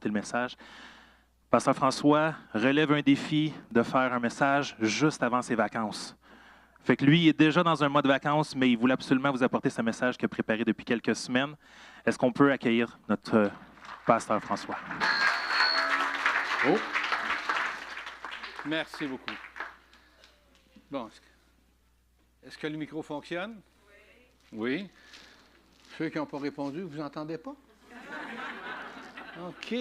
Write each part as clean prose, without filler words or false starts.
apporter le message. Pasteur François relève un défi de faire un message juste avant ses vacances. Fait que lui, il est déjà dans un mode vacances, mais il voulait absolument vous apporter ce message qu'il a préparé depuis quelques semaines. Est-ce qu'on peut accueillir notre pasteur François? Oh. Merci beaucoup. Bon, est-ce que le micro fonctionne? Oui. Ceux qui n'ont pas répondu, vous n'entendez pas? OK.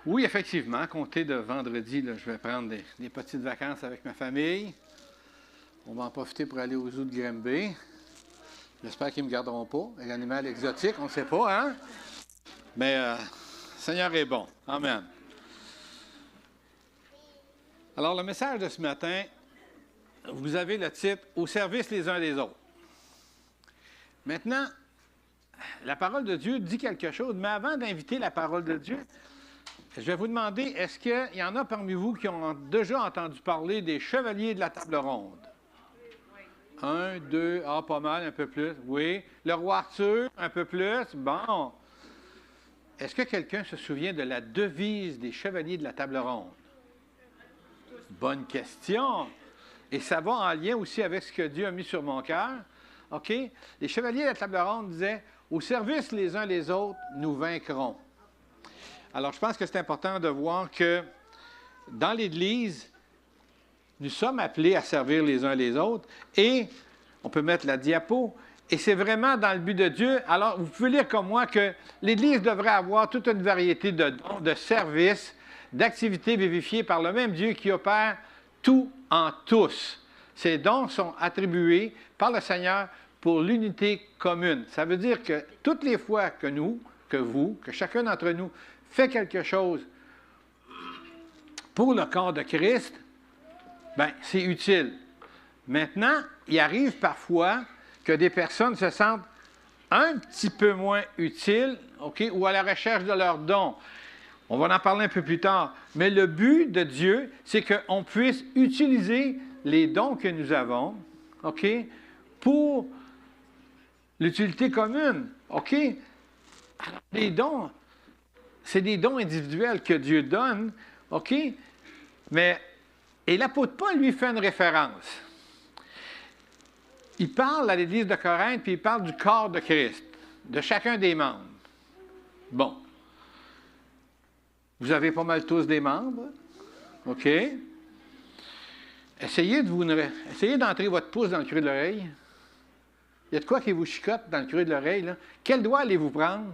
Oui, effectivement, à compter de vendredi, là, je vais prendre des petites vacances avec ma famille. On va en profiter pour aller au zoo de Granby. J'espère qu'ils ne me garderont pas. Un animal exotique, on ne sait pas, hein? Mais le Seigneur est bon. Amen. Alors, le message de ce matin, vous avez le titre « Au service les uns des autres ». Maintenant, la parole de Dieu dit quelque chose, mais avant d'inviter la parole de Dieu, je vais vous demander, est-ce qu'il y en a parmi vous qui ont déjà entendu parler des chevaliers de la table ronde? Oui. 1, 2, pas mal, un peu plus. Oui. Le roi Arthur, un peu plus. Bon. Est-ce que quelqu'un se souvient de la devise des chevaliers de la table ronde? Bonne question. Et ça va en lien aussi avec ce que Dieu a mis sur mon cœur. OK? Les chevaliers de la table ronde disaient, au service les uns les autres, nous vaincrons. Alors, je pense que c'est important de voir que dans l'Église, nous sommes appelés à servir les uns les autres et on peut mettre la diapo. Et c'est vraiment dans le but de Dieu. Alors, vous pouvez lire comme moi que l'Église devrait avoir toute une variété de dons, de services, d'activités vivifiées par le même Dieu qui opère tout en tous. Ces dons sont attribués par le Seigneur pour l'unité commune. Ça veut dire que toutes les fois que nous, que vous, que chacun d'entre nous fait quelque chose pour le corps de Christ, bien, c'est utile. Maintenant, il arrive parfois que des personnes se sentent un petit peu moins utiles, OK, ou à la recherche de leurs dons. On va en parler un peu plus tard. Mais le but de Dieu, c'est qu'on puisse utiliser les dons que nous avons, OK, pour l'utilité commune, OK? Alors, les dons, c'est des dons individuels que Dieu donne, OK? Mais, et l'apôtre Paul, lui, fait une référence. Il parle à l'Église de Corinthe, puis il parle du corps de Christ, de chacun des membres. Bon. Vous avez pas mal tous des membres, OK? Essayez d'entrer votre pouce dans le creux de l'oreille. Il y a de quoi qui vous chicote dans le creux de l'oreille, là. Quel doigt allez-vous prendre?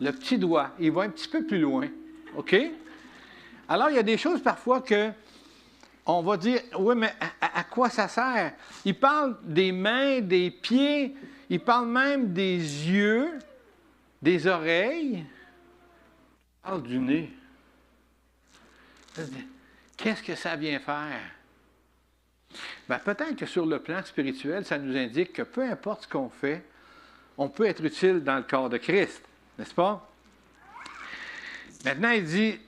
Le petit doigt. Il va un petit peu plus loin. OK? Alors, il y a des choses parfois que on va dire, oui, mais à quoi ça sert? Il parle des mains, des pieds, il parle même des yeux, des oreilles, il parle du nez. Qu'est-ce que ça vient faire? Bien, peut-être que sur le plan spirituel, ça nous indique que peu importe ce qu'on fait, on peut être utile dans le corps de Christ, n'est-ce pas? Maintenant, il dit,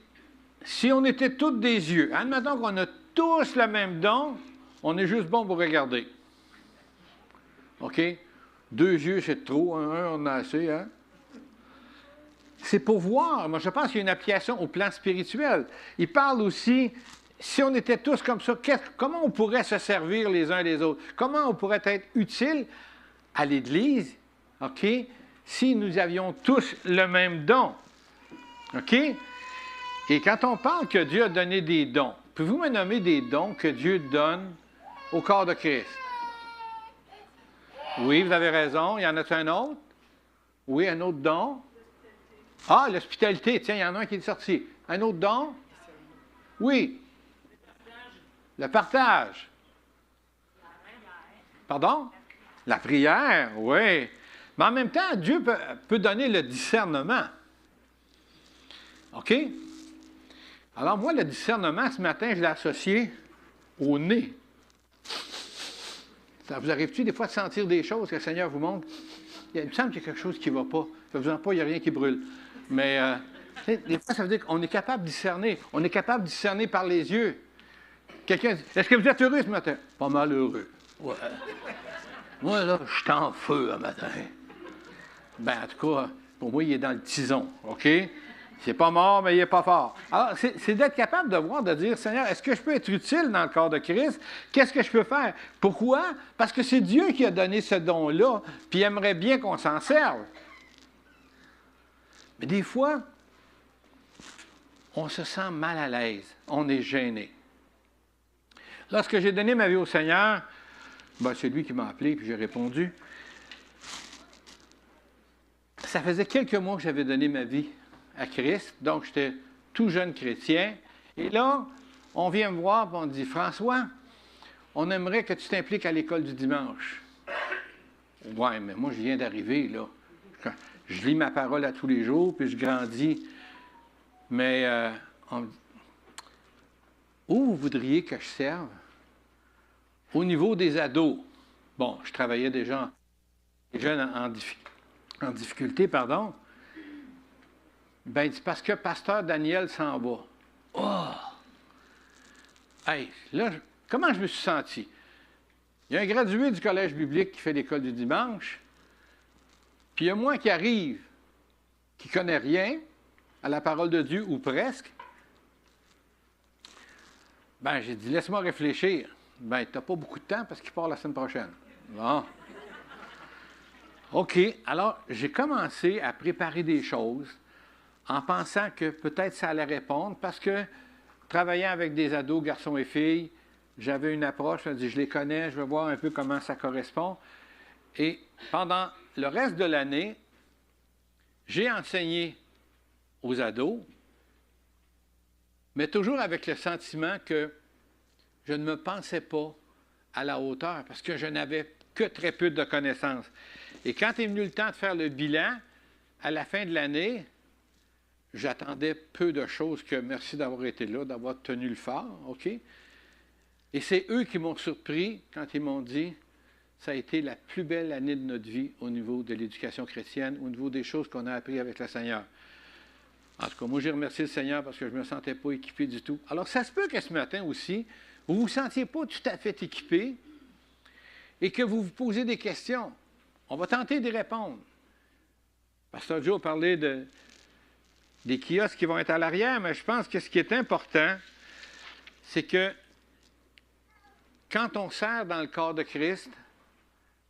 si on était tous des yeux, admettons qu'on a tous le même don, on est juste bon pour regarder. OK? 2 yeux, c'est trop. On a assez, hein? C'est pour voir. Moi, je pense qu'il y a une application au plan spirituel. Il parle aussi, si on était tous comme ça, comment on pourrait se servir les uns les autres? Comment on pourrait être utile à l'Église, OK? Si nous avions tous le même don. OK? Et quand on parle que Dieu a donné des dons, pouvez-vous me nommer des dons que Dieu donne au corps de Christ? Oui, vous avez raison. Il y en a un autre? Oui, un autre don? Ah, l'hospitalité. Tiens, il y en a un qui est sorti. Un autre don? Oui. Le partage. Pardon? La prière, oui. Mais en même temps, Dieu peut donner le discernement. OK? Alors, moi, le discernement, ce matin, je l'ai associé au nez. Ça vous arrive-tu des fois de sentir des choses que le Seigneur vous montre? Il me semble qu'il y a quelque chose qui ne va pas. Faites-vous-en pas, il n'y a rien qui brûle. Mais des fois, ça veut dire qu'on est capable de discerner. On est capable de discerner par les yeux. Quelqu'un dit, est-ce que vous êtes heureux ce matin? Pas mal heureux. Ouais. Moi, là, je suis en feu un matin. Ben, en tout cas, pour moi, il est dans le tison, OK? C'est pas mort, mais il n'est pas fort. Alors, c'est d'être capable de voir, de dire, Seigneur, est-ce que je peux être utile dans le corps de Christ? Qu'est-ce que je peux faire? Pourquoi? Parce que c'est Dieu qui a donné ce don-là, puis il aimerait bien qu'on s'en serve. Mais des fois, on se sent mal à l'aise, on est gêné. Lorsque j'ai donné ma vie au Seigneur, ben, c'est lui qui m'a appelé, puis j'ai répondu. Ça faisait quelques mois que j'avais donné ma vie à Christ, donc j'étais tout jeune chrétien. Et là, on vient me voir et on me dit, François, on aimerait que tu t'impliques à l'école du dimanche. Ouais, mais moi, je viens d'arriver, là. Je lis ma parole à tous les jours, puis je grandis. Mais on me dit, où vous voudriez que je serve? Au niveau des ados. Bon, je travaillais déjà les jeunes en difficulté, pardon. Ben, c'est parce que pasteur Daniel s'en va. Oh! Hey, là, comment je me suis senti? Il y a un gradué du collège biblique qui fait l'école du dimanche, puis il y a moi qui arrive, qui ne connaît rien à la parole de Dieu, ou presque. Ben, j'ai dit, laisse-moi réfléchir. Ben, tu n'as pas beaucoup de temps parce qu'il part la semaine prochaine. Bon. OK. Alors, j'ai commencé à préparer des choses en pensant que peut-être ça allait répondre parce que travaillant avec des ados, garçons et filles, j'avais une approche, je me dis, je les connais, je veux voir un peu comment ça correspond. Et pendant le reste de l'année, j'ai enseigné aux ados, mais toujours avec le sentiment que je ne me pensais pas à la hauteur parce que je n'avais que très peu de connaissances. Et quand est venu le temps de faire le bilan, à la fin de l'année, j'attendais peu de choses que merci d'avoir été là, d'avoir tenu le fort, OK? Et c'est eux qui m'ont surpris quand ils m'ont dit ça a été la plus belle année de notre vie au niveau de l'éducation chrétienne, au niveau des choses qu'on a apprises avec le Seigneur. En tout cas, moi, j'ai remercié le Seigneur parce que je ne me sentais pas équipé du tout. Alors, ça se peut que ce matin aussi, vous ne vous sentiez pas tout à fait équipé et que vous vous posez des questions. On va tenter d'y répondre. Pasteur Joe parlait des kiosques qui vont être à l'arrière, mais je pense que ce qui est important, c'est que quand on sert dans le corps de Christ,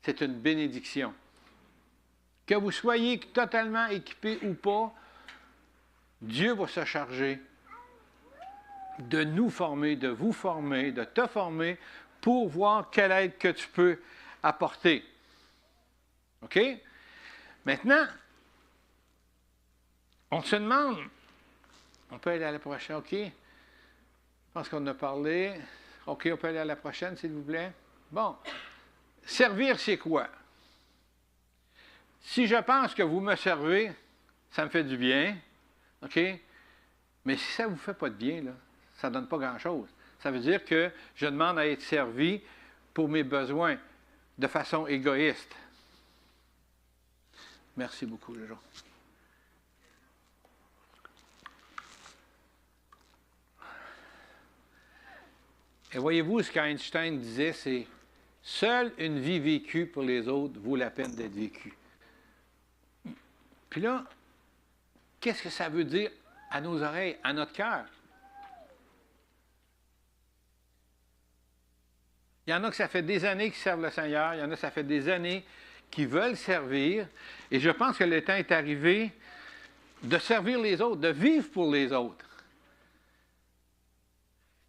c'est une bénédiction. Que vous soyez totalement équipé ou pas, Dieu va se charger de nous former, de vous former, de te former pour voir quelle aide que tu peux apporter. OK? Maintenant, on se demande, on peut aller à la prochaine, OK? Je pense qu'on a parlé. OK, on peut aller à la prochaine, s'il vous plaît. Bon. Servir, c'est quoi? Si je pense que vous me servez, ça me fait du bien, OK? Mais si ça ne vous fait pas de bien, là, ça ne donne pas grand-chose. Ça veut dire que je demande à être servi pour mes besoins de façon égoïste. Merci beaucoup, les gens. Et voyez-vous, ce qu'Einstein disait, c'est « Seule une vie vécue pour les autres vaut la peine d'être vécue. » Puis là, qu'est-ce que ça veut dire à nos oreilles, à notre cœur? Il y en a que ça fait des années qu'ils servent le Seigneur, il y en a que ça fait des années qui veulent servir, et je pense que le temps est arrivé de servir les autres, de vivre pour les autres.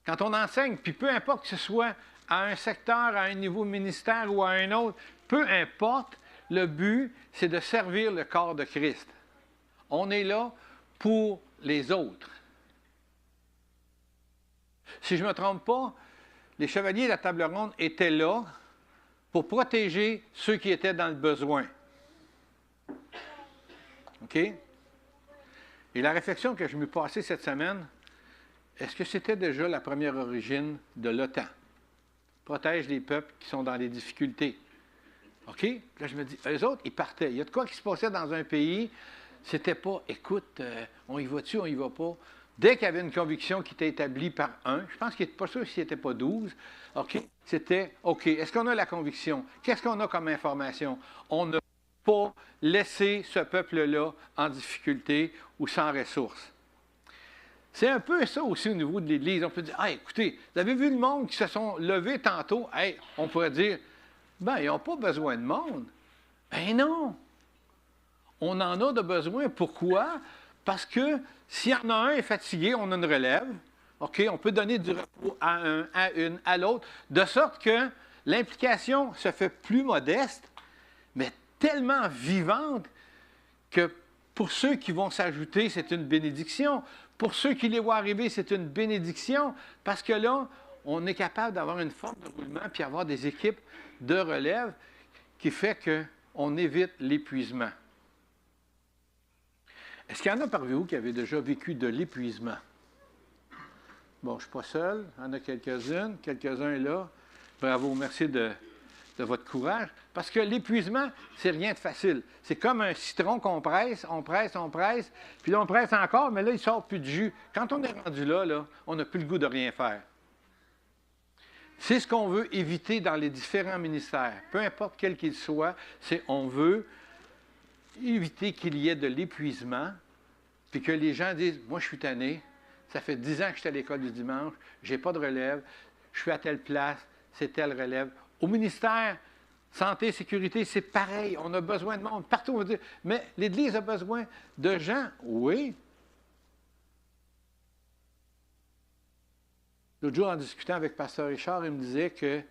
Quand on enseigne, puis peu importe que ce soit à un secteur, à un niveau ministère ou à un autre, peu importe, le but, c'est de servir le corps de Christ. On est là pour les autres. Si je ne me trompe pas, les chevaliers de la table ronde étaient là pour protéger ceux qui étaient dans le besoin. OK? Et la réflexion que je me suis passée cette semaine, est-ce que c'était déjà la première origine de l'OTAN? Protège les peuples qui sont dans les difficultés. OK? Là, je me dis, eux autres, ils partaient. Il y a de quoi qui se passait dans un pays, c'était pas, écoute, on y va-tu, on y va pas. Dès qu'il y avait une conviction qui était établie par un, je pense qu'il n'était pas sûr s'il n'était pas 12, OK? C'était, OK, est-ce qu'on a la conviction? Qu'est-ce qu'on a comme information? On a pas laisser ce peuple-là en difficulté ou sans ressources. C'est un peu ça aussi au niveau de l'Église. On peut dire, écoutez, vous avez vu le monde qui se sont levés tantôt? On pourrait dire, ils n'ont pas besoin de monde. Ben non! On en a de besoin. Pourquoi? Parce que s'il y en a un est fatigué, on a une relève. OK? On peut donner du repos à un, à une, à l'autre, de sorte que l'implication se fait plus modeste, mais tellement vivante que pour ceux qui vont s'ajouter, c'est une bénédiction. Pour ceux qui les voient arriver, c'est une bénédiction, parce que là, on est capable d'avoir une forme de roulement puis avoir des équipes de relève qui fait qu'on évite l'épuisement. Est-ce qu'il y en a parmi vous qui avaient déjà vécu de l'épuisement? Bon, je ne suis pas seul, il y en a quelques-unes, quelques-uns là. Bravo, merci de votre courage. Parce que l'épuisement, c'est rien de facile. C'est comme un citron qu'on presse, on presse, puis là, on presse encore, mais là, il ne sort plus de jus. Quand on est rendu là, on n'a plus le goût de rien faire. C'est ce qu'on veut éviter dans les différents ministères. Peu importe quel qu'il soit, c'est on veut éviter qu'il y ait de l'épuisement, puis que les gens disent, moi, je suis tanné, ça fait 10 ans que je suis à l'école du dimanche, je n'ai pas de relève, je suis à telle place, c'est telle relève. Au ministère, santé, sécurité, c'est pareil. On a besoin de monde. Partout, on va dire, mais l'Église a besoin de gens. Oui. L'autre jour, en discutant avec Pasteur Richard, il me disait que,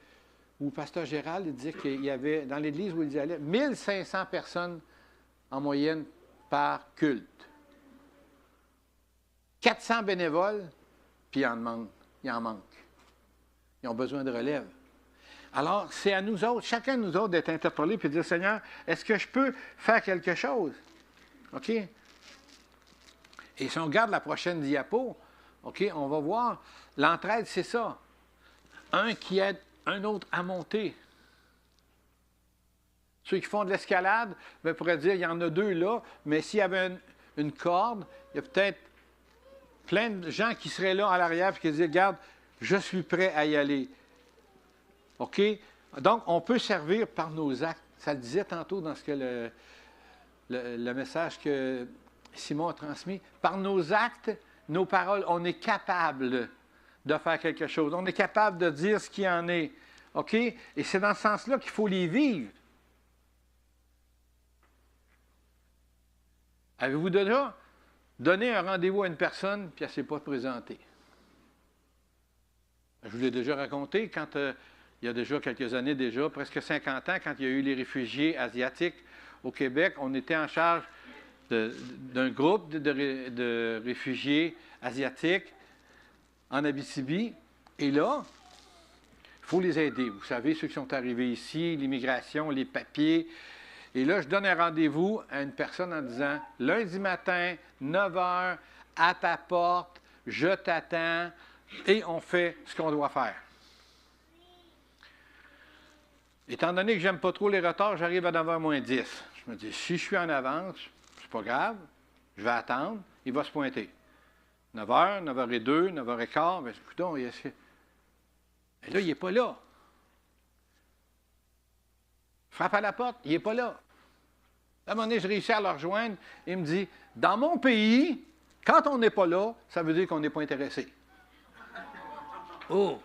ou Pasteur Gérald, il disait qu'il y avait, dans l'Église où il y allait, 1500 personnes en moyenne par culte. 400 bénévoles, puis il en manque. Ils ont besoin de relève. Alors, c'est à nous autres, chacun de nous autres, d'être interpellés et de dire, Seigneur, est-ce que je peux faire quelque chose? OK? Et si on regarde la prochaine diapo, OK, on va voir, l'entraide, c'est ça. Un qui aide un autre à monter. Ceux qui font de l'escalade, on pourrait dire, il y en a 2 là, mais s'il y avait une corde, il y a peut-être plein de gens qui seraient là à l'arrière et qui disent, regarde, je suis prêt à y aller. OK? Donc, on peut servir par nos actes. Ça le disait tantôt dans ce que le message que Simon a transmis. Par nos actes, nos paroles, on est capable de faire quelque chose. On est capable de dire ce qu'il en est. OK? Et c'est dans ce sens-là qu'il faut les vivre. Avez-vous déjà donné un rendez-vous à une personne puis elle ne s'est pas présentée? Je vous l'ai déjà raconté quand il y a déjà quelques années, presque 50 ans, quand il y a eu les réfugiés asiatiques au Québec, on était en charge d'un groupe de réfugiés asiatiques en Abitibi. Et là, il faut les aider. Vous savez, ceux qui sont arrivés ici, l'immigration, les papiers. Et là, je donne un rendez-vous à une personne en disant, lundi matin, 9 h, à ta porte, je t'attends, et on fait ce qu'on doit faire. Étant donné que j'aime pas trop les retards, j'arrive à 9h moins 10. Je me dis, si je suis en avance, c'est pas grave, je vais attendre, il va se pointer. 9h, 9h02, 9h15, bien, écoutons, et là, il n'est pas là. Frappe à la porte, il n'est pas là. À un moment donné, je réussis à le rejoindre, il me dit, dans mon pays, quand on n'est pas là, ça veut dire qu'on n'est pas intéressé. Oh!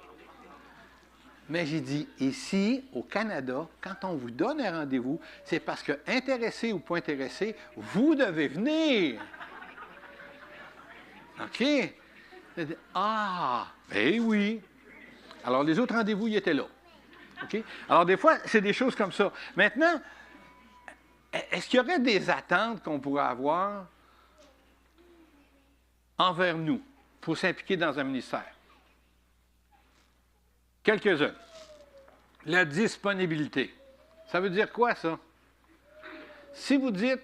Mais j'ai dit, ici, au Canada, quand on vous donne un rendez-vous, c'est parce que, intéressé ou pas intéressé, vous devez venir. OK? J'ai dit, ben oui. Alors, les autres rendez-vous, ils étaient là. OK? Alors, des fois, c'est des choses comme ça. Maintenant, est-ce qu'il y aurait des attentes qu'on pourrait avoir envers nous pour s'impliquer dans un ministère? Quelques-uns. La disponibilité. Ça veut dire quoi, ça? Si vous dites,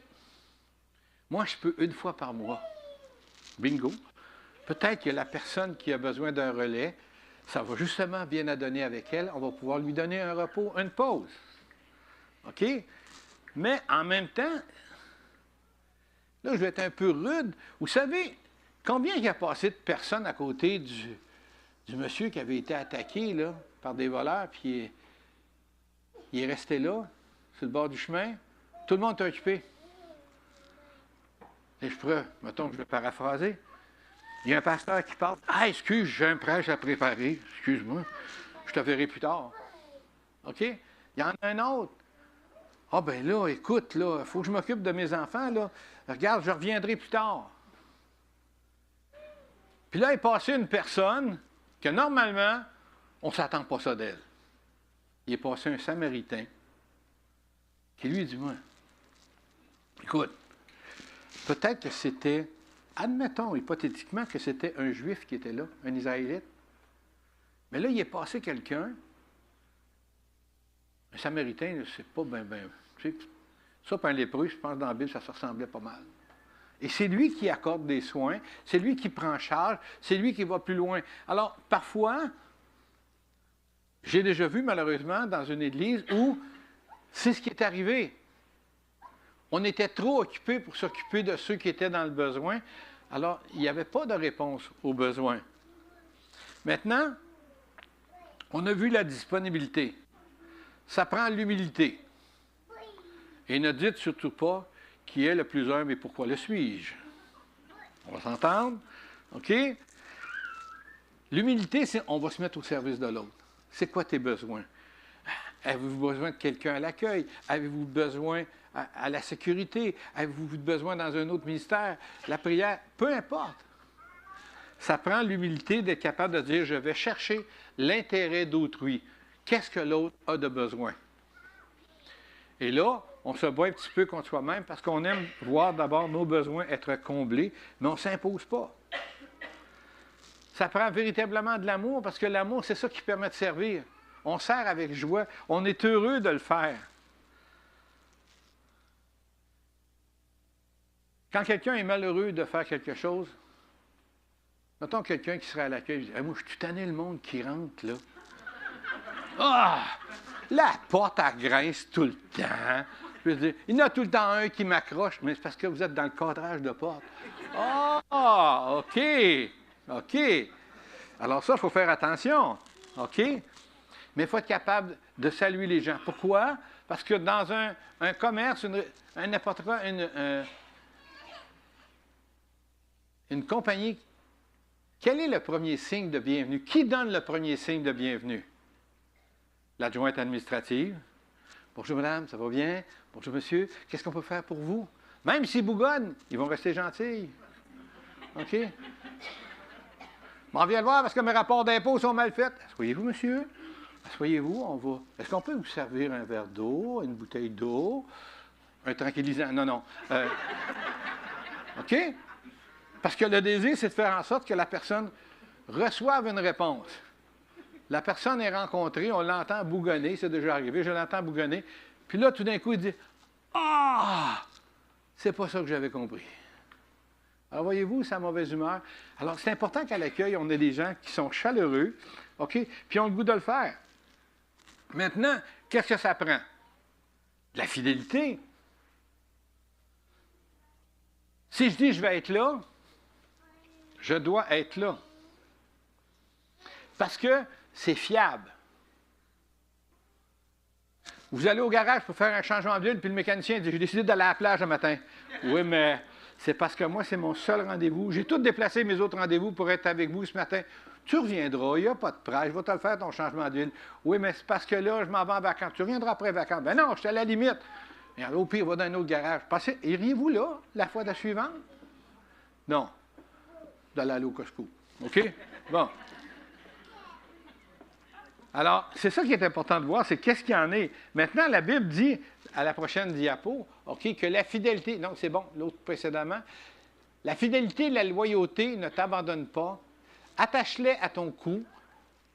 moi, je peux une fois par mois, bingo, peut-être que la personne qui a besoin d'un relais, ça va justement bien adonner avec elle, on va pouvoir lui donner un repos, une pause. OK? Mais en même temps, là, je vais être un peu rude. Vous savez, combien il y a passé de personnes à côté du monsieur qui avait été attaqué là, par des voleurs, puis il est resté là, sur le bord du chemin? Tout le monde est occupé. Et mettons que je vais paraphraser. Il y a un pasteur qui parle. Ah, excuse, j'ai un prêche à préparer. Excuse-moi. Je te verrai plus tard. OK? Il y en a un autre. Ah, ben là, écoute, là, il faut que je m'occupe de mes enfants, là. Regarde, je reviendrai plus tard. Puis là, est passé une personne que normalement, on ne s'attend pas ça d'elle. Il est passé un Samaritain qui lui dit, moi, écoute, peut-être que c'était, admettons hypothétiquement que c'était un Juif qui était là, un Israélite. Mais là, il est passé quelqu'un, un Samaritain, c'est pas bien, tu sais, ça, puis un lépreux, je pense, dans la Bible, ça se ressemblait pas mal. Et c'est lui qui accorde des soins, c'est lui qui prend charge, c'est lui qui va plus loin. Alors, parfois, j'ai déjà vu, malheureusement, dans une église où c'est ce qui est arrivé. On était trop occupés pour s'occuper de ceux qui étaient dans le besoin, alors il n'y avait pas de réponse aux besoins. Maintenant, on a vu la disponibilité. Ça prend l'humilité. Et ne dites surtout pas qui est le plus humble et pourquoi le suis-je. On va s'entendre? OK? L'humilité, c'est on va se mettre au service de l'autre. C'est quoi tes besoins? Avez-vous besoin de quelqu'un à l'accueil? Avez-vous besoin à la sécurité? Avez-vous besoin dans un autre ministère? La prière? Peu importe. Ça prend l'humilité d'être capable de dire, je vais chercher l'intérêt d'autrui. Qu'est-ce que l'autre a de besoin? Et là, on se bat un petit peu contre soi-même parce qu'on aime voir d'abord nos besoins être comblés, mais on ne s'impose pas. Ça prend véritablement de l'amour parce que l'amour, c'est ça qui permet de servir. On sert avec joie. On est heureux de le faire. Quand quelqu'un est malheureux de faire quelque chose, mettons quelqu'un qui serait à l'accueil, dit, moi, je suis tanné le monde qui rentre, là. Ah! La porte, elle grince tout le temps. Je veux dire, il y en a tout le temps un qui m'accroche, mais c'est parce que vous êtes dans le cadrage de porte. Ah! OK! OK. Alors ça, il faut faire attention. OK? Mais il faut être capable de saluer les gens. Pourquoi? Parce que dans un commerce, n'importe quoi, une compagnie, quel est le premier signe de bienvenue? Qui donne le premier signe de bienvenue? L'adjointe administrative. Bonjour madame, ça va bien? Bonjour monsieur, qu'est-ce qu'on peut faire pour vous? Même s'ils bougonnent, ils vont rester gentils. OK? M'en viens le voir parce que mes rapports d'impôts sont mal faits. Asseyez-vous, monsieur. Asseyez-vous, on va. Est-ce qu'on peut vous servir un verre d'eau, une bouteille d'eau, un tranquillisant? Non. OK? Parce que le désir, c'est de faire en sorte que la personne reçoive une réponse. La personne est rencontrée, on l'entend bougonner, c'est déjà arrivé, je l'entends bougonner. Puis là, tout d'un coup, il dit « Ah! C'est pas ça que j'avais compris. » Alors, voyez-vous, sa mauvaise humeur. Alors, c'est important qu'à l'accueil, on ait des gens qui sont chaleureux, OK? Puis ont le goût de le faire. Maintenant, qu'est-ce que ça prend? La fidélité. Si je dis « je vais être là », je dois être là. Parce que c'est fiable. Vous allez au garage pour faire un changement d'huile, puis le mécanicien dit « j'ai décidé d'aller à la plage ce matin. » Oui, mais c'est parce que moi, c'est mon seul rendez-vous. J'ai tout déplacé mes autres rendez-vous pour être avec vous ce matin. Tu reviendras, il n'y a pas de prêt, je vais te le faire ton changement d'huile. Oui, mais c'est parce que là, je m'en vais en vacances. Tu reviendras après les vacances. Ben non, je suis à la limite. Et alors, au pire, va dans un autre garage. Iriez-vous là, la fois de suivante? Non. D'aller aller au Costco. OK? Bon. Alors, c'est ça qui est important de voir, c'est qu'est-ce qu'il y en est. Maintenant, la Bible dit, à la prochaine diapo, OK, que la fidélité, donc c'est bon, l'autre précédemment, la fidélité et la loyauté ne t'abandonnent pas. Attache-les à ton cou,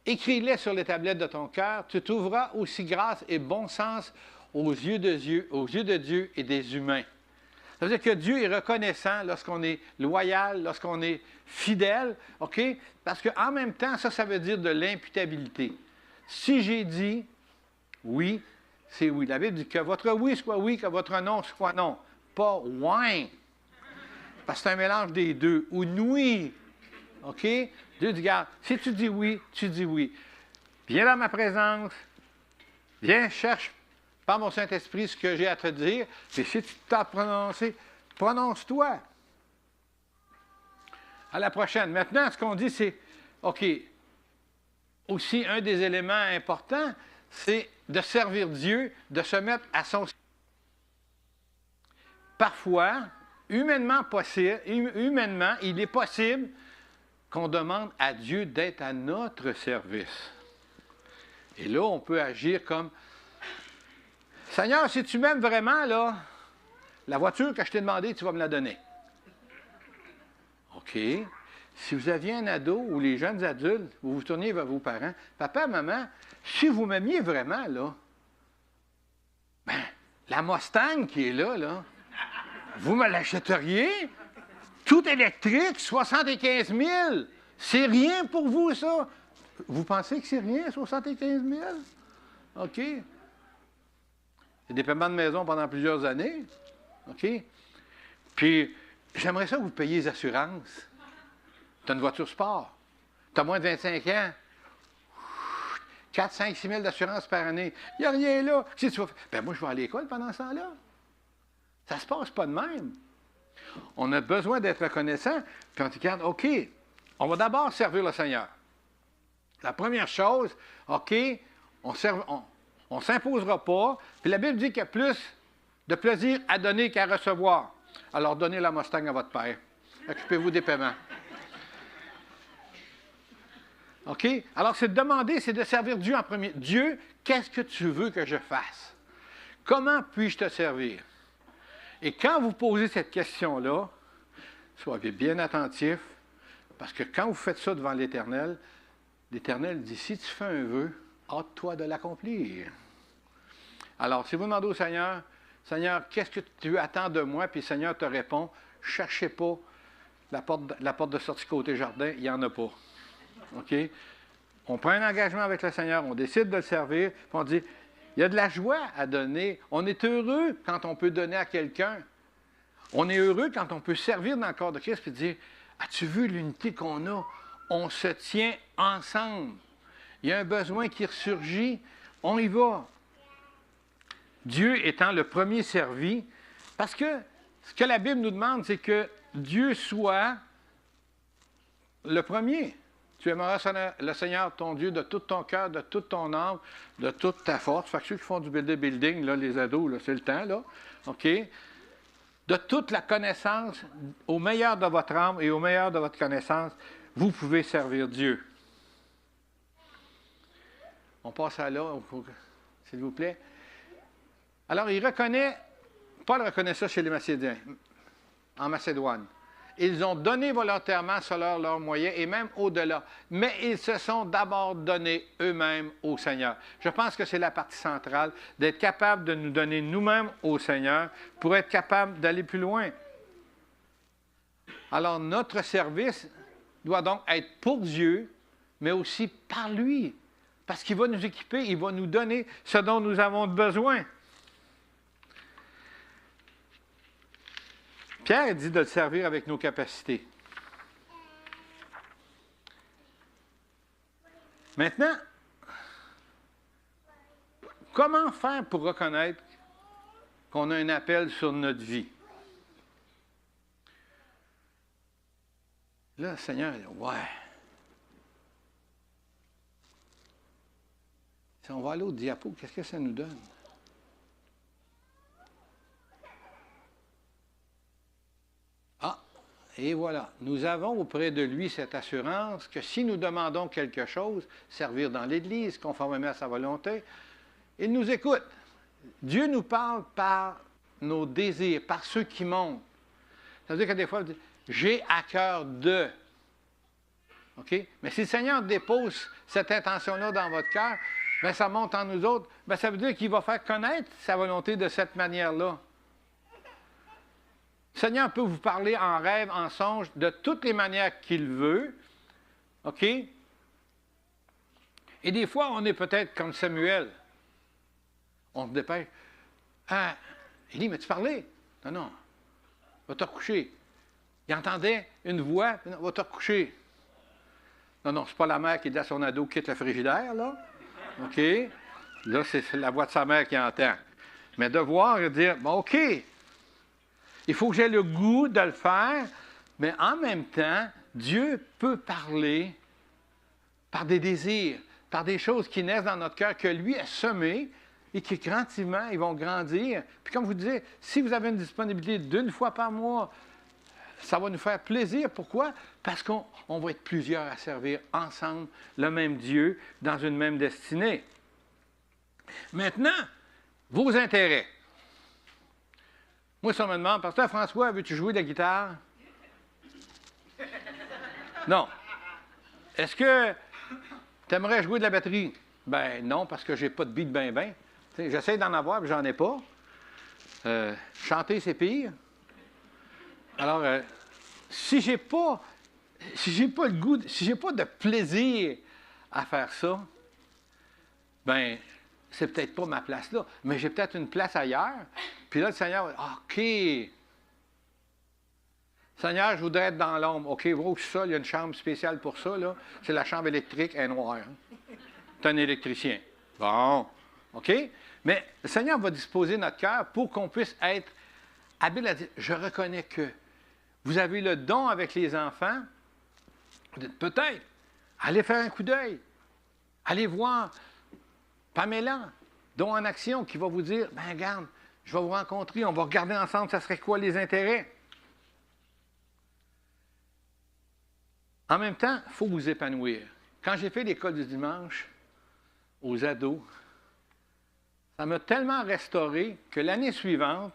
écris-les sur les tablettes de ton cœur, tu trouveras aussi grâce et bon sens aux yeux de Dieu et des humains. Ça veut dire que Dieu est reconnaissant lorsqu'on est loyal, lorsqu'on est fidèle, OK? Parce qu'en même temps, ça veut dire de l'imputabilité. Si j'ai dit oui, c'est oui. La Bible dit que votre oui soit oui, que votre non soit non. Pas ouin. Parce que c'est un mélange des deux. Ou oui. OK? Dieu dit, regarde, si tu dis oui, tu dis oui. Viens dans ma présence. Viens, cherche par mon Saint-Esprit ce que j'ai à te dire. Et si tu t'as prononcé, prononce-toi. À la prochaine. Maintenant, ce qu'on dit, c'est, OK, aussi un des éléments importants, c'est de servir Dieu, de se mettre à son... Parfois, humainement, il est possible qu'on demande à Dieu d'être à notre service. Et là, on peut agir comme, Seigneur, si tu m'aimes vraiment, là, la voiture que je t'ai demandé, tu vas me la donner. OK. Si vous aviez un ado ou les jeunes adultes, vous vous tourniez vers vos parents, papa, maman, si vous m'aimiez vraiment, là, ben, la Mustang qui est là, vous me l'achèteriez? Tout électrique, 75 000. C'est rien pour vous, ça? Vous pensez que c'est rien, 75 000? OK. C'est des paiements de maison pendant plusieurs années. OK. Puis, j'aimerais ça que vous payiez les assurances. Tu as une voiture sport. Tu as moins de 25 ans. 4, 5, 6 000 d'assurance par année. Il n'y a rien là. Si tu vas... Ben moi, je vais à l'école pendant ce temps-là. Ça ne se passe pas de même. On a besoin d'être reconnaissant. Puis on dit, regarde, OK, on va d'abord servir le Seigneur. La première chose, OK, on ne s'imposera pas. Puis la Bible dit qu'il y a plus de plaisir à donner qu'à recevoir. Alors, donnez la Mustang à votre père. Occupez-vous des paiements. OK? Alors, c'est de demander, c'est de servir Dieu en premier. Dieu, qu'est-ce que tu veux que je fasse? Comment puis-je te servir? Et quand vous posez cette question-là, soyez bien attentifs, parce que quand vous faites ça devant l'Éternel, l'Éternel dit, si tu fais un vœu, hâte-toi de l'accomplir. Alors, si vous demandez au Seigneur, Seigneur, qu'est-ce que tu attends de moi? Puis le Seigneur te répond, cherchez pas la porte de sortie côté jardin, il n'y en a pas. OK? On prend un engagement avec le Seigneur, on décide de le servir, puis on dit, il y a de la joie à donner. On est heureux quand on peut donner à quelqu'un. On est heureux quand on peut servir dans le corps de Christ et dire, as-tu vu l'unité qu'on a? On se tient ensemble. Il y a un besoin qui ressurgit, on y va. Dieu étant le premier servi, parce que ce que la Bible nous demande, c'est que Dieu soit le premier. Tu aimeras le Seigneur, ton Dieu, de tout ton cœur, de toute ton âme, de toute ta force. Fait que ceux qui font du building, là, les ados, là, c'est le temps, là. OK? De toute la connaissance, au meilleur de votre âme et au meilleur de votre connaissance, vous pouvez servir Dieu. On passe à là, s'il vous plaît. Alors, Paul reconnaît ça chez les Macédiens, en Macédoine. Ils ont donné volontairement selon leurs moyens et même au-delà. Mais ils se sont d'abord donnés eux-mêmes au Seigneur. Je pense que c'est la partie centrale, d'être capable de nous donner nous-mêmes au Seigneur pour être capable d'aller plus loin. Alors, notre service doit donc être pour Dieu, mais aussi par lui. Parce qu'il va nous équiper, il va nous donner ce dont nous avons besoin. Pierre dit de le servir avec nos capacités. Maintenant, comment faire pour reconnaître qu'on a un appel sur notre vie? Là, le Seigneur dit, ouais. Si on va aller au diapo, qu'est-ce que ça nous donne? Et voilà, nous avons auprès de lui cette assurance que si nous demandons quelque chose, servir dans l'Église, conformément à sa volonté, il nous écoute. Dieu nous parle par nos désirs, par ceux qui montent. Ça veut dire que des fois, j'ai à cœur de. OK? Mais si le Seigneur dépose cette intention-là dans votre cœur, bien, ça monte en nous autres, bien, ça veut dire qu'il va faire connaître sa volonté de cette manière-là. Le Seigneur peut vous parler en rêve, en songe, de toutes les manières qu'il veut. OK? Et des fois, on est peut-être comme Samuel. On se dépêche. Ah, Élie, m'as-tu parlé? Non, non. Va te recoucher. Il entendait une voix. Non, va te recoucher. Non, non, c'est pas la mère qui dit à son ado quitte le frigidaire, là. OK? Là, c'est la voix de sa mère qui entend. Mais de voir et de dire, bon, OK, il faut que j'aie le goût de le faire, mais en même temps, Dieu peut parler par des désirs, par des choses qui naissent dans notre cœur, que lui a semées et qui, grandiment, ils vont grandir. Puis comme je vous disais, si vous avez une disponibilité d'une fois par mois, ça va nous faire plaisir. Pourquoi? Parce qu'on va être plusieurs à servir ensemble le même Dieu dans une même destinée. Maintenant, vos intérêts. Moi, ça me demande, Pasteur François, veux-tu jouer de la guitare? Non. Est-ce que tu aimerais jouer de la batterie? Ben non, parce que j'ai pas de beat ben. J'essaie d'en avoir, mais j'en ai pas. Chanter, c'est pire. Alors, si j'ai pas le goût, si j'ai pas de plaisir à faire ça, ben c'est peut-être pas ma place là, mais j'ai peut-être une place ailleurs. Puis là, le Seigneur va dire, OK. Seigneur, je voudrais être dans l'ombre. OK, va au sol, il y a une chambre spéciale pour ça, là. C'est la chambre électrique, elle est noire. Tu es un électricien. Bon, OK? Mais le Seigneur va disposer notre cœur pour qu'on puisse être habile à dire, je reconnais que vous avez le don avec les enfants. Vous dites, peut-être, allez faire un coup d'œil. Allez voir Pamela, don en action, qui va vous dire, ben regarde, je vais vous rencontrer, on va regarder ensemble, ça serait quoi les intérêts. En même temps, il faut vous épanouir. Quand j'ai fait l'école du dimanche aux ados, ça m'a tellement restauré que l'année suivante,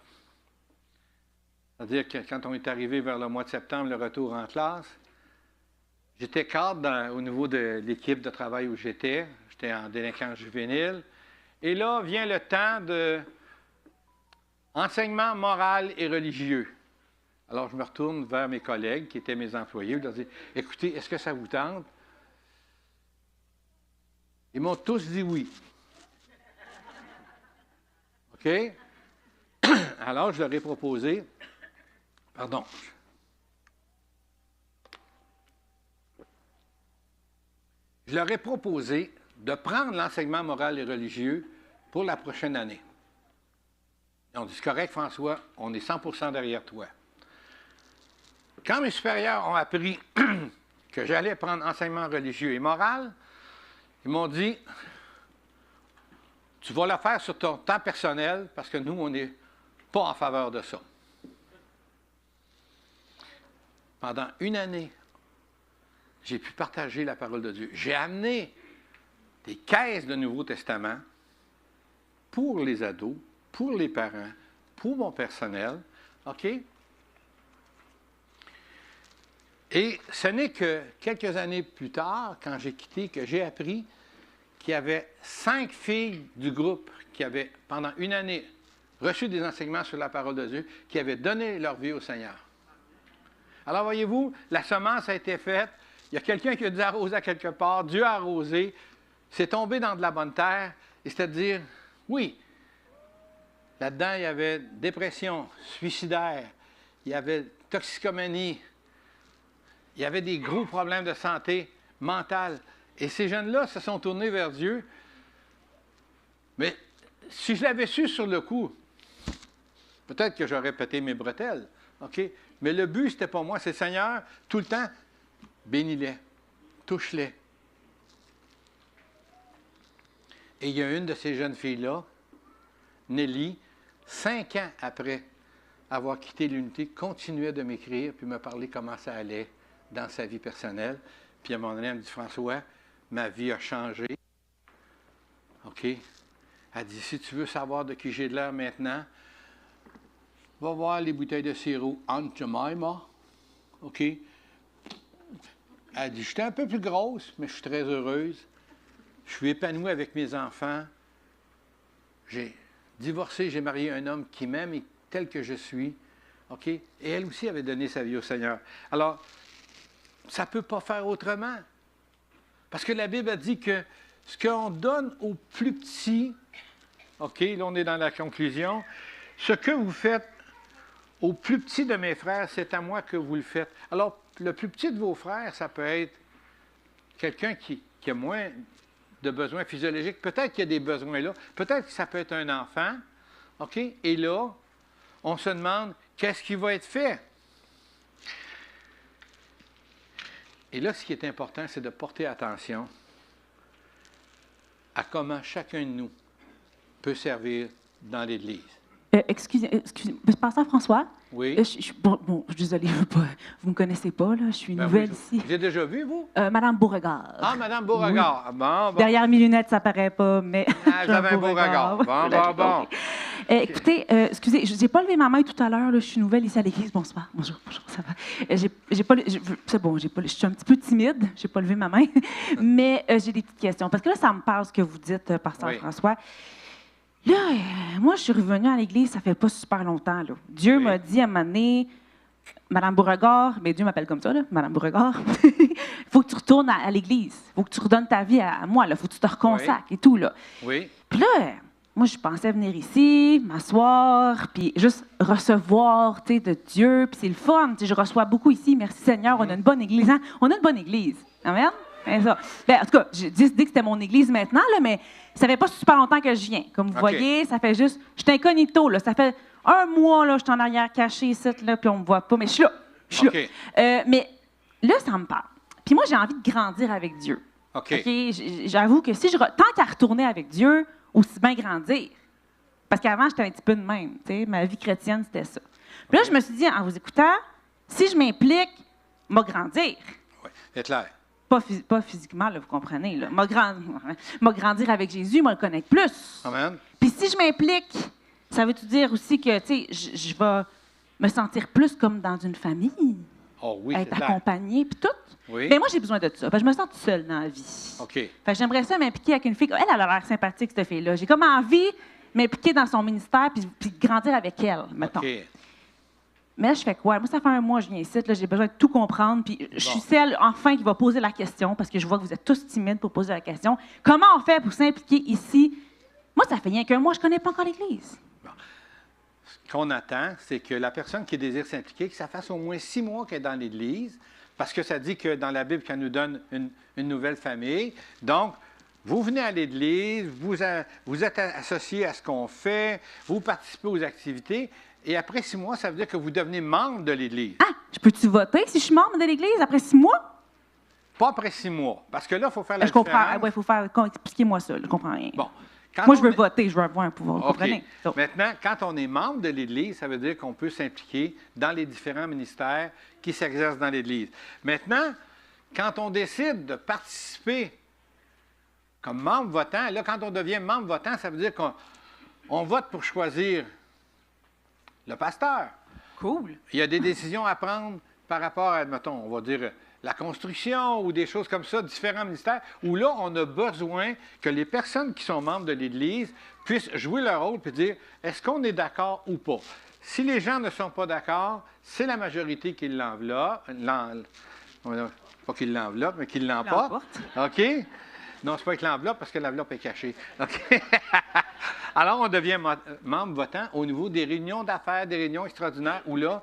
c'est-à-dire que quand on est arrivé vers le mois de septembre, le retour en classe, j'étais cadre au niveau de l'équipe de travail où j'étais. J'étais en délinquance juvénile. Et là vient le temps de enseignement moral et religieux. Alors, je me retourne vers mes collègues, qui étaient mes employés, je leur dis, écoutez, est-ce que ça vous tente? Ils m'ont tous dit oui. OK? Alors, je leur ai proposé, pardon, je leur ai proposé de prendre l'enseignement moral et religieux pour la prochaine année. Ils ont dit, c'est correct, François, on est 100% derrière toi. Quand mes supérieurs ont appris que j'allais prendre enseignement religieux et moral, ils m'ont dit, tu vas le faire sur ton temps personnel parce que nous, on n'est pas en faveur de ça. Pendant une année, j'ai pu partager la parole de Dieu. J'ai amené des caisses de Nouveau Testament pour les ados, pour les parents, pour mon personnel. OK? Et ce n'est que quelques années plus tard, quand j'ai quitté, que j'ai appris qu'il y avait 5 filles du groupe qui avaient, pendant une année, reçu des enseignements sur la parole de Dieu, qui avaient donné leur vie au Seigneur. Alors, voyez-vous, la semence a été faite. Il y a quelqu'un qui a dû arroser à quelque part. Dieu a arrosé. C'est tombé dans de la bonne terre. Et c'est-à-dire, oui, là-dedans, il y avait dépression, suicidaire, il y avait toxicomanie, il y avait des gros problèmes de santé mentale. Et ces jeunes-là se sont tournés vers Dieu. Mais si je l'avais su sur le coup, peut-être que j'aurais pété mes bretelles. OK? Mais le but, ce n'était pas moi, c'est Seigneur, tout le temps, bénis-les, touche-les. Et il y a une de ces jeunes filles-là, Nelly, 5 ans après avoir quitté l'unité, continuait de m'écrire puis me parler comment ça allait dans sa vie personnelle. Puis à un moment donné, elle me dit, François, ma vie a changé. OK? Elle dit, si tu veux savoir de qui j'ai de l'air maintenant, va voir les bouteilles de sirop Aunt Jemima. OK? Elle dit, j'étais un peu plus grosse, mais je suis très heureuse. Je suis épanouie avec mes enfants. J'ai divorcé, j'ai marié un homme qui m'aime et tel que je suis. OK? Et elle aussi avait donné sa vie au Seigneur. Alors, ça ne peut pas faire autrement. Parce que la Bible a dit que ce qu'on donne aux plus petits, OK, là on est dans la conclusion, ce que vous faites aux plus petits de mes frères, c'est à moi que vous le faites. Alors, le plus petit de vos frères, ça peut être quelqu'un qui a moins de besoins physiologiques. Peut-être qu'il y a des besoins là. Peut-être que ça peut être un enfant, OK? Et là, on se demande, qu'est-ce qui va être fait? Et là, ce qui est important, c'est de porter attention à comment chacun de nous peut servir dans l'Église. Excusez, pasteur François? Oui. Je suis désolée, vous ne me connaissez pas, là, je suis Ben nouvelle oui, ici. J'ai déjà vu, vous? Madame Beauregard. Ah, Madame Beauregard. Oui. Bon. Derrière mes lunettes, ça ne paraît pas, mais... Ah, j'avais un beau regard. Bon. Écoutez, excusez, je n'ai pas levé ma main tout à l'heure, là, je suis nouvelle ici à l'église. Bonsoir, bonjour, ça va. C'est bon, je suis un petit peu timide, je n'ai pas levé ma main, mais j'ai des petites questions. Parce que là, ça me parle ce que vous dites, pasteur Oui. François. Là, moi, je suis revenue à l'église, ça fait pas super longtemps. Là. Dieu Oui. m'a dit à un moment donné, Madame Beauregard, mais Dieu m'appelle comme ça, là, Madame Beauregard, il faut que tu retournes à l'église, il faut que tu redonnes ta vie à moi, il faut que tu te reconsacres et tout. Là. Oui. Puis là, moi, je pensais venir ici, m'asseoir, puis juste recevoir de Dieu, puis c'est le fun. Je reçois beaucoup ici, merci Seigneur, on a une bonne église. Hein? On a une bonne église. Amen? C'est ça. Ben, en tout cas, j'ai décidé que c'était mon église maintenant, là, mais ça fait pas super longtemps que je viens. Comme vous voyez, ça fait juste... Je suis incognito, là. Ça fait un mois, là, je suis en arrière caché ici, là, puis on me voit pas, mais je suis là. Je suis là. Mais là, ça me parle. Puis moi, j'ai envie de grandir avec Dieu. OK. J'avoue que si tant qu'à retourner avec Dieu, aussi bien grandir. Parce qu'avant, j'étais un petit peu de même. T'sais, ma vie chrétienne, c'était ça. Puis là, je me suis dit, en vous écoutant, si je m'implique, m'a grandir. Oui, c'est clair. Pas physiquement, là, vous comprenez. M'a grandir avec Jésus, m'a le connaître plus. Amen. Puis si je m'implique, ça veut-tu dire aussi que je vais me sentir plus comme dans une famille? Oh oui, être c'est clair. accompagnée, puis tout? Oui. Bien, moi, j'ai besoin de ça. Parce que je me sens toute seule dans la vie. OK. Fait que j'aimerais ça m'impliquer avec une fille. Elle a l'air sympathique, cette fille-là. J'ai comme envie de m'impliquer dans son ministère puis de grandir avec elle, mettons. OK. Mais là, je fais quoi? Moi, ça fait un mois que je viens ici. Là, j'ai besoin de tout comprendre. Puis je suis celle, enfin, qui va poser la question, parce que je vois que vous êtes tous timides pour poser la question. Comment on fait pour s'impliquer ici? Moi, ça fait rien qu'un mois, je ne connais pas encore l'Église. Ce qu'on attend, c'est que la personne qui désire s'impliquer, que ça fasse au moins 6 mois qu'elle est dans l'Église, parce que ça dit que dans la Bible, qu'elle nous donne une nouvelle famille. Donc, vous venez à l'Église, vous êtes associé à ce qu'on fait, vous participez aux activités, et après 6 mois, ça veut dire que vous devenez membre de l'Église. Ah, je peux-tu voter si je suis membre de l'Église après 6 mois? Pas après 6 mois, parce que là, il faut faire la Je comprends. différence. Oui, il faut faire. Expliquez-moi ça, je comprends rien. Bon. Moi, je veux voter, je veux avoir un pouvoir. Vous OK. comprenez? Donc, Maintenant, quand on est membre de l'Église, ça veut dire qu'on peut s'impliquer dans les différents ministères qui s'exercent dans l'Église. Maintenant, quand on décide de participer comme membre votant, là, quand on devient membre votant, ça veut dire qu'on vote pour choisir le pasteur. cool. Il y a des décisions à prendre par rapport à, mettons, on va dire, la construction ou des choses comme ça, différents ministères, où là, on a besoin que les personnes qui sont membres de l'Église puissent jouer leur rôle et dire, est-ce qu'on est d'accord ou pas? Si les gens ne sont pas d'accord, c'est la majorité qui l'enveloppe, pas qui l'enveloppe, mais qui l'emporte. OK? Non, c'est pas avec l'enveloppe parce que l'enveloppe est cachée. OK? Alors, on devient membre votant au niveau des réunions d'affaires, des réunions extraordinaires, où là,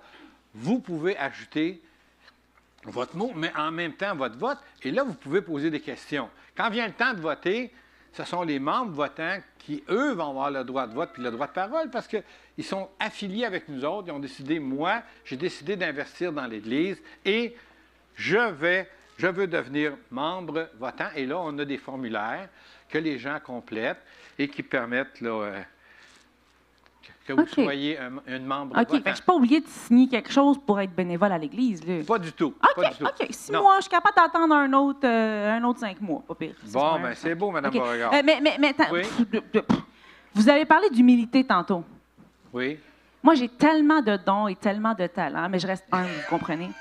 vous pouvez ajouter votre mot, mais en même temps votre vote. Et là, vous pouvez poser des questions. Quand vient le temps de voter, ce sont les membres votants qui, eux, vont avoir le droit de vote puis le droit de parole parce qu'ils sont affiliés avec nous autres. Ils ont décidé, moi, j'ai décidé d'investir dans l'Église et je veux devenir membre votant. Et là, on a des formulaires que les gens complètent et qui permettent là, que vous soyez un membre votant. OK, je n'ai pas oublié de signer quelque chose pour être bénévole à l'Église. Là. Pas du tout. OK, pas du tout. OK. 6 Non. mois, je suis capable d'attendre un autre 5 mois, pas pire. Bon, bien, c'est beau, Mme Beauregard. Mais Oui. Vous avez parlé d'humilité tantôt. Oui. Moi, j'ai tellement de dons et tellement de talents, mais je reste humble, vous comprenez?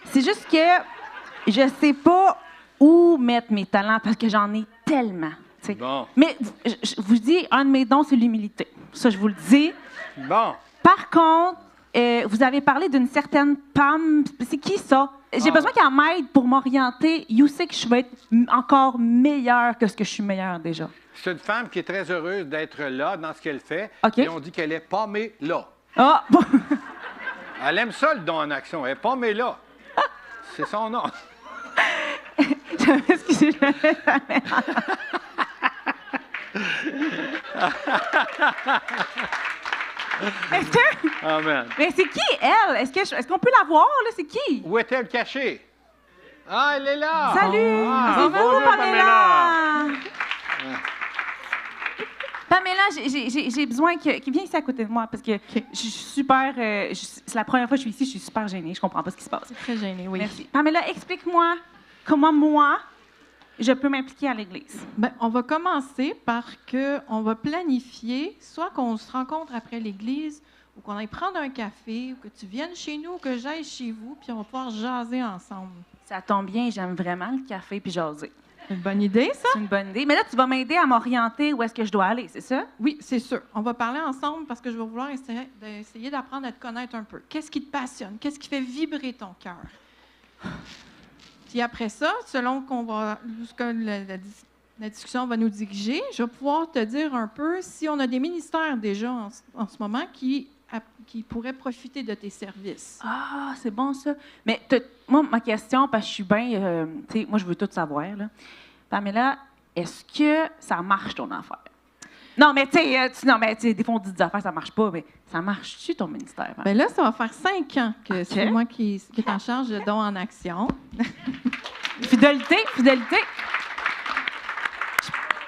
C'est juste que je ne sais pas où mettre mes talents parce que j'en ai tellement. T'sais. Bon. Mais je vous dis, un de mes dons, c'est l'humilité. Ça, je vous le dis. Bon. Par contre, vous avez parlé d'une certaine Pam. C'est qui ça? J'ai besoin qu'elle m'aide pour m'orienter. You sais que je vais être encore meilleure que ce que je suis meilleure déjà. C'est une femme qui est très heureuse d'être là dans ce qu'elle fait. OK. Et on dit qu'elle est pommée là. Ah! Bon. Elle aime ça, le don en action. Elle est pommée là. C'est son nom. Excusez, je l'avais jamais. Est-ce que... Amen. Mais c'est qui, elle? Est-ce qu'on peut la voir, là? C'est qui? Où est-elle cachée? Ah, elle est là! Salut! Ah, C'est vous, bonjour, Pamela! Pamela, j'ai besoin qu'il vienne ici à côté de moi parce que je suis super... c'est la première fois que je suis ici, je suis super gênée. Je comprends pas ce qui se passe. Très gênée, oui. Merci. Pamela, explique-moi comment moi, je peux m'impliquer à l'Église. Bien, on va commencer par on va planifier, soit qu'on se rencontre après l'Église, ou qu'on aille prendre un café, ou que tu viennes chez nous, ou que j'aille chez vous, puis on va pouvoir jaser ensemble. Ça tombe bien, j'aime vraiment le café puis jaser. C'est une bonne idée, ça? C'est une bonne idée. Mais là, tu vas m'aider à m'orienter où est-ce que je dois aller, c'est ça? Oui, c'est sûr. On va parler ensemble parce que je vais vouloir essayer d'apprendre à te connaître un peu. Qu'est-ce qui te passionne? Qu'est-ce qui fait vibrer ton cœur? Puis après ça, selon ce que la discussion va nous diriger, je vais pouvoir te dire un peu si on a des ministères déjà en ce moment qui pourraient profiter de tes services. Ah, c'est bon ça. Mais moi, ma question, parce que je suis bien, tu sais, moi je veux tout savoir là. Pamela, est-ce que ça marche ton affaire? Non, mais tu sais, des fois on dit des affaires ça marche pas, mais ça marche-tu ton ministère? Bien là, ça va faire 5 ans que OK. c'est moi qui est en charge de Dons en Action. Fidélité.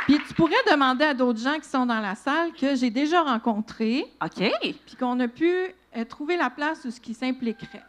Puis tu pourrais demander à d'autres gens qui sont dans la salle que j'ai déjà rencontrés, OK. puis qu'on a pu trouver la place où ce qui s'impliquerait.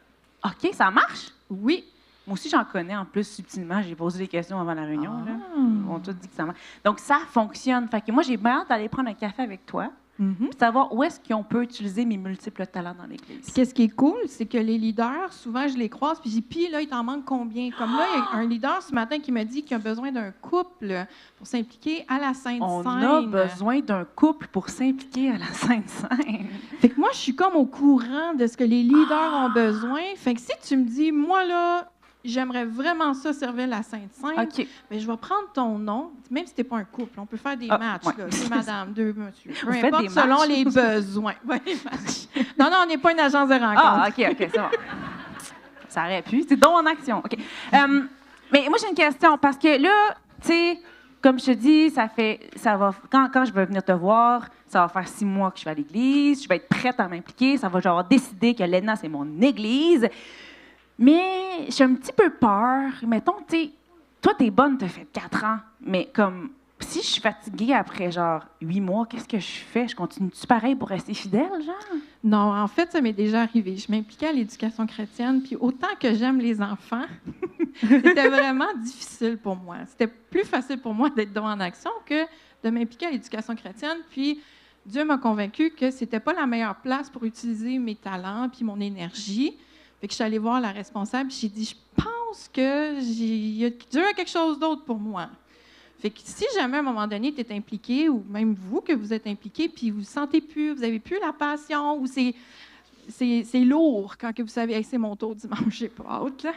OK, ça marche? Oui. Moi aussi, j'en connais en plus subtilement. J'ai posé des questions avant la réunion. Là. Ah. Ils m'ont tous dit que ça marche. Donc, ça fonctionne. Fait que moi, j'ai bien hâte d'aller prendre un café avec toi Mhm. puis savoir où est-ce qu'on peut utiliser mes multiples talents dans l'Église. Puis qu'est-ce qui est cool, c'est que les leaders, souvent, je les croise, puis je dis, puis là, il t'en manque combien? Comme là, il y a un leader ce matin qui m'a dit qu'il a besoin d'un couple pour s'impliquer à la Sainte-Seine. On a besoin d'un couple pour s'impliquer à la Sainte-Seine. Fait que moi, je suis comme au courant de ce que les leaders ont besoin. Fait que si tu me dis, moi, là, j'aimerais vraiment ça servir la Sainte-Seine, OK. mais je vais prendre ton nom, même si tu n'es pas un couple. On peut faire des Ah, matchs, ouais. là, deux madame, deux monsieur. Peu Vous faites importe, des selon matchs? les besoins. Ouais, les matchs. Non, on n'est pas une agence de rencontre. Ah, OK, c'est bon. Ça aurait pu. C'est don en action. OK. Mais moi, j'ai une question parce que là, tu sais, comme je te dis, quand je vais venir te voir, ça va faire 6 mois que je vais à l'Église, je vais être prête à m'impliquer, ça va genre décider que l'ENA, c'est mon Église. Mais j'ai un petit peu peur. Mettons, tu sais, toi, t'es bonne, t'as fait 4 ans, mais comme, si je suis fatiguée après genre 8 mois, qu'est-ce que je fais? Je continue-tu pareil pour rester fidèle, genre? Non, en fait, ça m'est déjà arrivé. Je m'impliquais à l'éducation chrétienne, puis autant que j'aime les enfants, c'était vraiment difficile pour moi. C'était plus facile pour moi d'être don en action que de m'impliquer à l'éducation chrétienne, puis Dieu m'a convaincu que c'était pas la meilleure place pour utiliser mes talents puis mon énergie. Fait que je suis allée voir la responsable, puis j'ai dit, je pense que Dieu a quelque chose d'autre pour moi. Fait que si jamais à un moment donné, tu es impliqué, ou même vous que vous êtes impliqué, puis vous ne sentez plus, vous n'avez plus la passion, ou c'est lourd quand que vous savez, hey, c'est mon tour dimanche, j'ai pas hâte, là.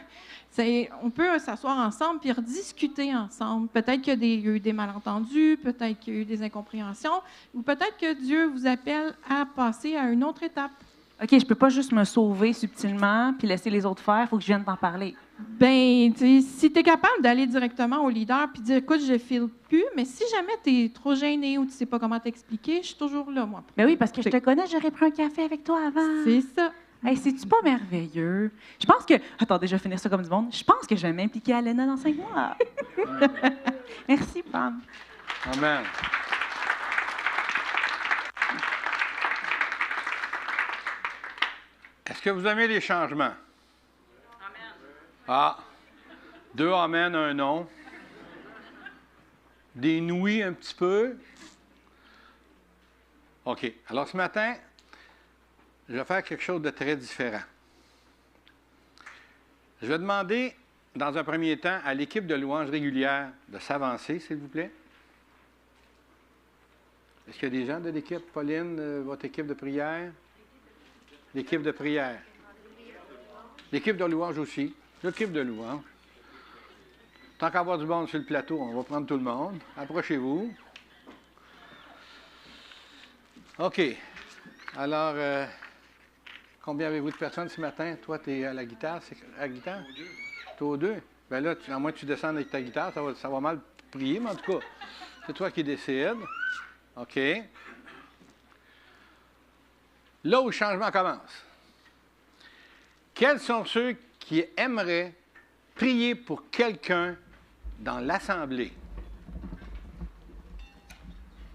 On peut s'asseoir ensemble puis rediscuter ensemble. Peut-être qu'il y a eu des malentendus, peut-être qu'il y a eu des incompréhensions, ou peut-être que Dieu vous appelle à passer à une autre étape. OK, je peux pas juste me sauver subtilement puis laisser les autres faire, il faut que je vienne t'en parler. Ben, tu sais, si tu es capable d'aller directement au leader puis dire, écoute, je file plus, mais si jamais tu es trop gêné ou tu sais pas comment t'expliquer, je suis toujours là, moi. Ben oui, parce que je te connais, j'aurais pris un café avec toi avant. C'est ça. Hey, c'est-tu pas merveilleux? Je pense que... Attendez, je vais finir ça comme du monde. Je pense que je vais m'impliquer à l'ENA dans 5 mois. Merci, Pam. Amen. Est-ce que vous aimez les changements? Amen. Ah, 2 amen, un non. Des nouilles un petit peu. OK. Alors, ce matin, je vais faire quelque chose de très différent. Je vais demander, dans un premier temps, à l'équipe de louange régulière de s'avancer, s'il vous plaît. Est-ce qu'il y a des gens de l'équipe? Pauline, votre équipe de prière? L'équipe de prière. L'équipe de louange aussi. L'équipe de louange. Tant qu'à avoir du monde sur le plateau, on va prendre tout le monde. Approchez-vous. OK. Alors, combien avez-vous de personnes ce matin? Toi, tu es à la guitare. C'est à la guitare? Tu es aux deux. Bien là, à moins que tu descendes avec ta guitare, ça va mal prier, mais en tout cas, c'est toi qui décides. OK. là où le changement commence. Quels sont ceux qui aimeraient prier pour quelqu'un dans l'assemblée?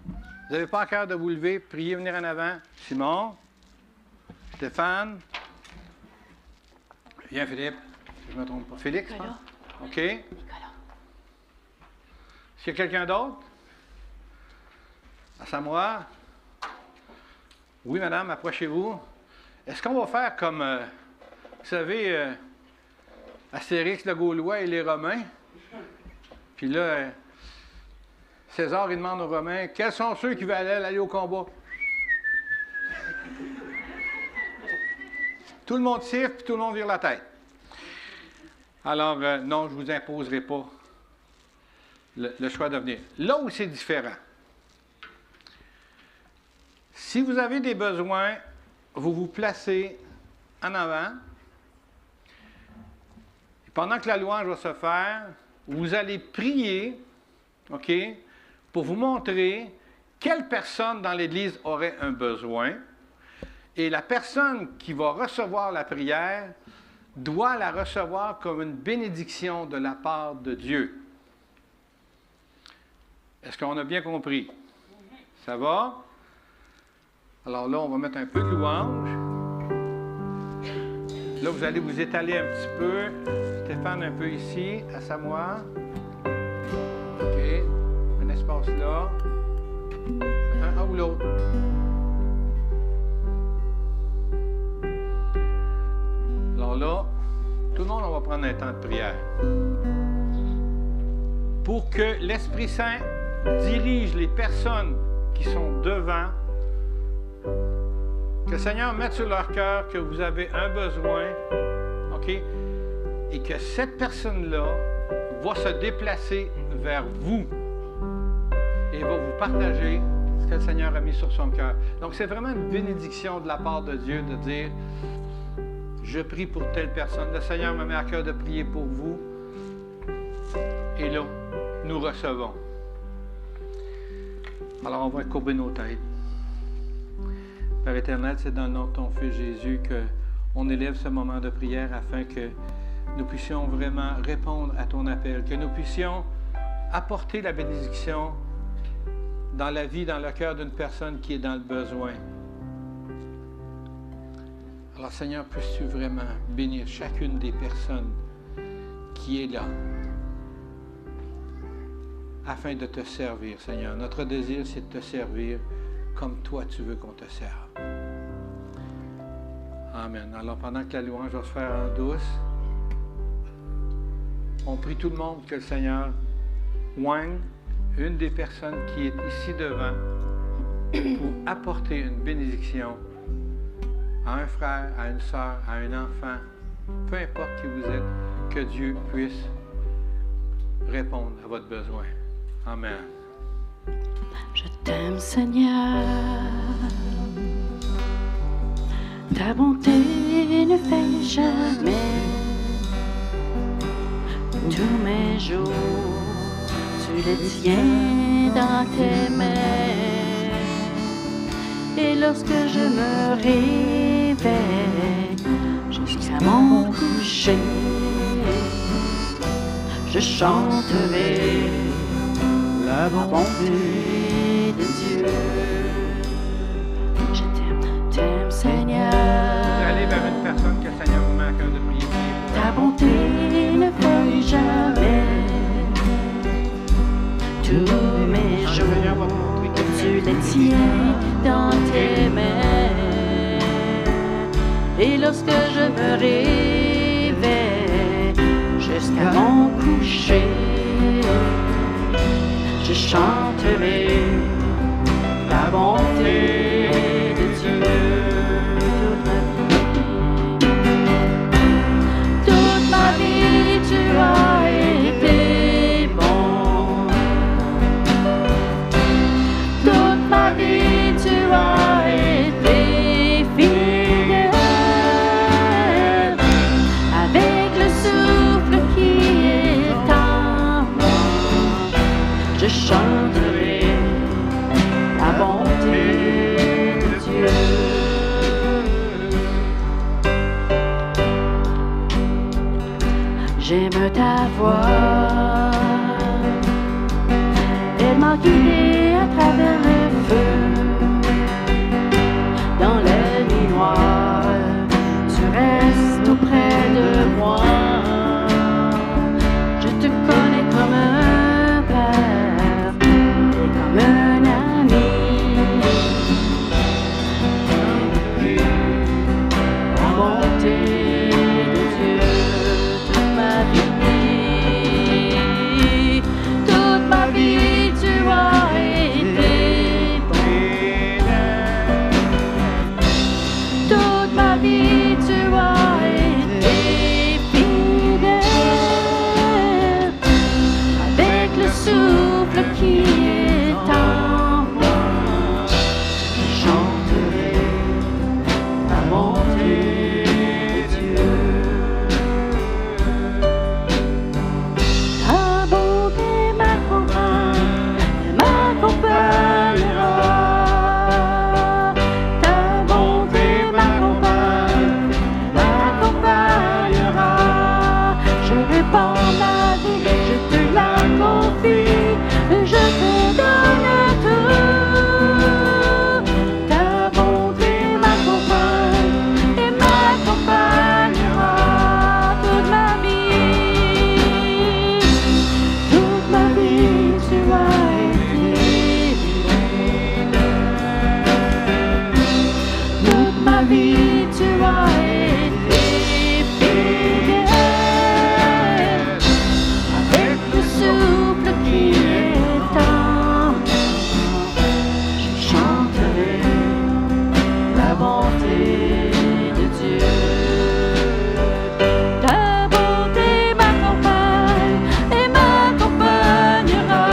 Vous n'avez pas à cœur de vous lever, priez, venir en avant. Simon, Stéphane, viens Philippe, si je ne me trompe pas. Félix, je pense? OK. Est-ce qu'il y a quelqu'un d'autre? À Samoa? Oui, madame, approchez-vous. Est-ce qu'on va faire comme, vous savez, Astérix, le Gaulois et les Romains? Puis là, César, il demande aux Romains, quels sont ceux qui veulent aller au combat? Tout le monde siffle, puis tout le monde vire la tête. Alors, non, je ne vous imposerai pas le choix de venir. Là où c'est différent, si vous avez des besoins, vous vous placez en avant. Et pendant que la louange va se faire, vous allez prier, OK, pour vous montrer quelle personne dans l'Église aurait un besoin. Et la personne qui va recevoir la prière doit la recevoir comme une bénédiction de la part de Dieu. Est-ce qu'on a bien compris? Ça va? Alors là, on va mettre un peu de louange. Là, vous allez vous étaler un petit peu. Stéphane, un peu ici, à Samoa. OK. Un espace là. Un ou l'autre. Alors là, tout le monde, on va prendre un temps de prière. Pour que l'Esprit Saint dirige les personnes qui sont devant, que le Seigneur mette sur leur cœur que vous avez un besoin, OK? Et que cette personne-là va se déplacer vers vous et va vous partager ce que le Seigneur a mis sur son cœur. Donc, c'est vraiment une bénédiction de la part de Dieu de dire, je prie pour telle personne. Le Seigneur me met à cœur de prier pour vous. Et là, nous recevons. Alors, on va courber nos têtes. Père éternel, c'est dans le nom de ton Fils Jésus qu'on élève ce moment de prière afin que nous puissions vraiment répondre à ton appel, que nous puissions apporter la bénédiction dans la vie, dans le cœur d'une personne qui est dans le besoin. Alors, Seigneur, puisses-tu vraiment bénir chacune des personnes qui est là afin de te servir, Seigneur. Notre désir, c'est de te servir comme toi, tu veux qu'on te serve. Amen. Alors, pendant que la louange va se faire en douce, on prie tout le monde que le Seigneur oigne une des personnes qui est ici devant pour apporter une bénédiction à un frère, à une sœur, à un enfant, peu importe qui vous êtes, que Dieu puisse répondre à votre besoin. Amen. Je t'aime, Seigneur. Ta bonté ne faillit jamais. Tous mes jours, tu les tiens dans tes mains. Et lorsque je me réveille jusqu'à mon coucher, je chanterai la bonté de Dieu. Je t'aime, Seigneur. Allez vers une personne que le Seigneur vous met à cœur de prier. Ta bonté ne faillit jamais. Tous mes jours, tu les tiens dans tes mains. Et lorsque je me réveille jusqu'à mon coucher, je chanterai la bonté de Dieu. Toute ma vie, tu as été bon. Toute ma vie, tu as été fidèle. Avec le souffle qui est en moi, je chanterai J'aime ta voix. Elle m'a guidée à travers le feu. Dans la nuit noire, tu restes auprès de moi. Je te connais comme un père et comme un ami. La bonté de Dieu, toute ma vie, tu as été bon. Toute ma vie, tu as été fidèle. Avec le souffle qui est en moi, je chanterai la bonté de Dieu. Ta bonté m'accompagnera. Ta bonté m'accompagnera. Je répands ma vie, je te la confie, je te donne tout. Ta bonté m'accompagne et m'accompagnera toute ma vie. Toute ma vie, tu as été fidèle. Toute ma vie, tu as été fidèle. Avec le souffle qui est en moi, je chanterai la bonté de Dieu. Ta bonté m'accompagne et m'accompagnera.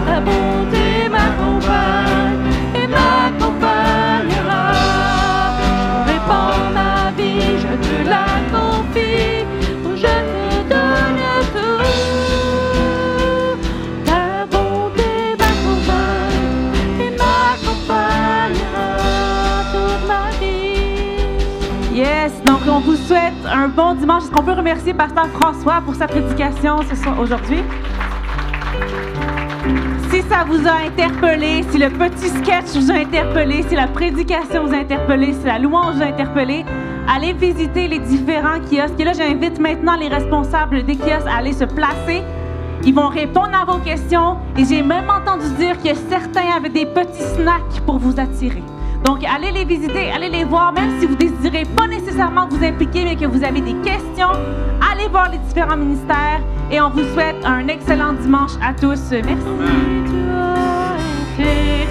Ta bonté m'accompagne et m'accompagnera. Je répands ma vie, je te la confie, je te donne tout. Ta bonté m'accompagne et m'accompagnera toute ma vie. Yes, donc on vous souhaite un bon dimanche. Est-ce qu'on peut remercier Pasteur François pour sa prédication aujourd'hui? Si ça vous a interpellé, si le petit sketch vous a interpellé, si la prédication vous a interpellé, si la louange vous a interpellé, allez visiter les différents kiosques. Et là, j'invite maintenant les responsables des kiosques à aller se placer. Ils vont répondre à vos questions. Et j'ai même entendu dire que certains avaient des petits snacks pour vous attirer. Donc, allez les visiter, allez les voir, même si vous ne désirez pas nécessairement vous impliquer, mais que vous avez des questions, allez voir les différents ministères et on vous souhaite un excellent dimanche à tous. Merci. Amen. Tu as été